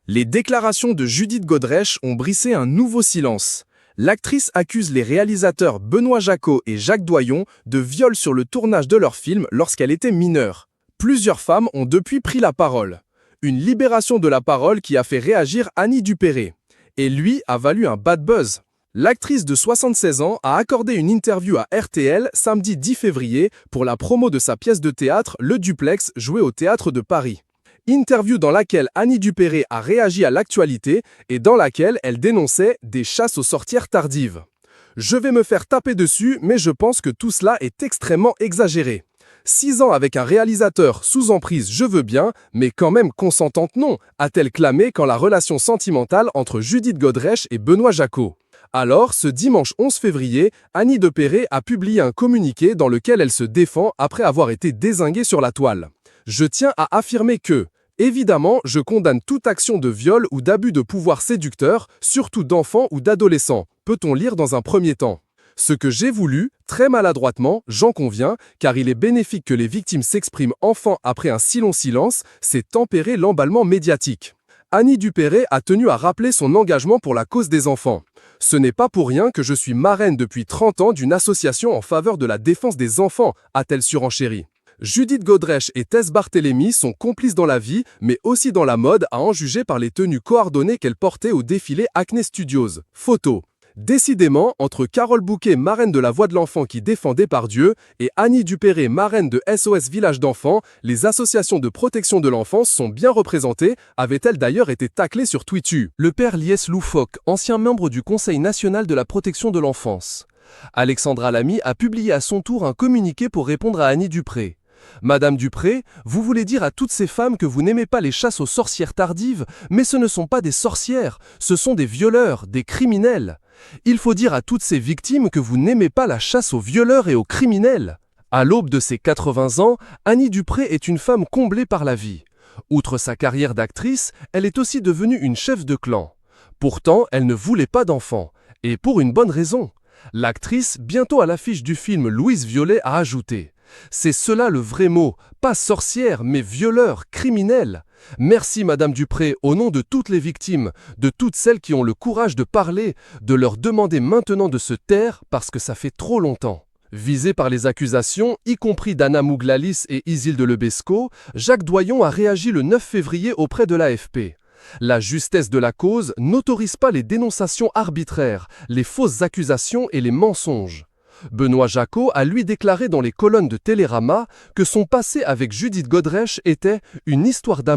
Les déclarations de Judith Godrèche ont brisé un nouveau silence. L'actrice accuse les réalisateurs Benoît Jacquot et Jacques Doyon de viol sur le tournage de leur film lorsqu'elle était mineure. Plusieurs femmes ont depuis pris la parole. Une libération de la parole qui a fait réagir Annie Dupéré. Et lui a valu un bad buzz. L'actrice de 76 ans a accordé une interview à RTL samedi 10 février pour la promo de sa pièce de théâtre Le Duplex jouée au Théâtre de Paris. Interview dans laquelle Annie Dupéré a réagi à l'actualité et dans laquelle elle dénonçait des chasses aux sorcières tardives. « Je vais me faire taper dessus, mais je pense que tout cela est extrêmement exagéré. 6 ans avec un réalisateur sous emprise, je veux bien, mais quand même consentante non », a-t-elle clamé quand la relation sentimentale entre Judith Godrèche et Benoît Jacquot. Alors, ce dimanche 11 février, Annie Dupéré a publié un communiqué dans lequel elle se défend après avoir été dézinguée sur la toile. « Je tiens à affirmer que, évidemment, je condamne toute action de viol ou d'abus de pouvoir séducteur, surtout d'enfants ou d'adolescents, peut-on lire dans un premier temps. Ce que j'ai voulu, très maladroitement, j'en conviens, car il est bénéfique que les victimes s'expriment enfin après un si long silence, c'est tempérer l'emballement médiatique. » Annie Dupéré a tenu à rappeler son engagement pour la cause des enfants. « Ce n'est pas pour rien que je suis marraine depuis 30 ans d'une association en faveur de la défense des enfants », a-t-elle surenchéri. Judith Godrèche et Tess Barthélémy sont complices dans la vie, mais aussi dans la mode, à en juger par les tenues coordonnées qu'elles portaient au défilé Acne Studios. Photo. Décidément, entre Carole Bouquet, marraine de la Voix de l'Enfant qui défend Depardieu, et Annie Dupéré, marraine de SOS Village d'Enfants, les associations de protection de l'enfance sont bien représentées, avait-elle d'ailleurs été taclée sur Twitter. Le père Liès Loufoque, ancien membre du Conseil national de la protection de l'enfance. Alexandra Lamy a publié à son tour un communiqué pour répondre à Annie Dupéré. Madame Dupéré, vous voulez dire à toutes ces femmes que vous n'aimez pas les chasses aux sorcières tardives, mais ce ne sont pas des sorcières, ce sont des violeurs, des criminels. Il faut dire à toutes ces victimes que vous n'aimez pas la chasse aux violeurs et aux criminels. À l'aube de ses 80 ans, Annie Dupéré est une femme comblée par la vie. Outre sa carrière d'actrice, elle est aussi devenue une chef de clan. Pourtant, elle ne voulait pas d'enfants, et pour une bonne raison. L'actrice, bientôt à l'affiche du film Louise Violet, a ajouté « C'est cela le vrai mot, pas sorcière, mais violeur, criminel. Merci Madame Dupéré, au nom de toutes les victimes, de toutes celles qui ont le courage de parler, de leur demander maintenant de se taire parce que ça fait trop longtemps. » Visé par les accusations, y compris d'Anna Mouglalis et Isilde Lebesco, Jacques Doyon a réagi le 9 février auprès de l'AFP. La justesse de la cause n'autorise pas les dénonciations arbitraires, les fausses accusations et les mensonges. Benoît Jacquot a lui déclaré dans les colonnes de Télérama que son passé avec Judith Godrèche était une histoire d'amour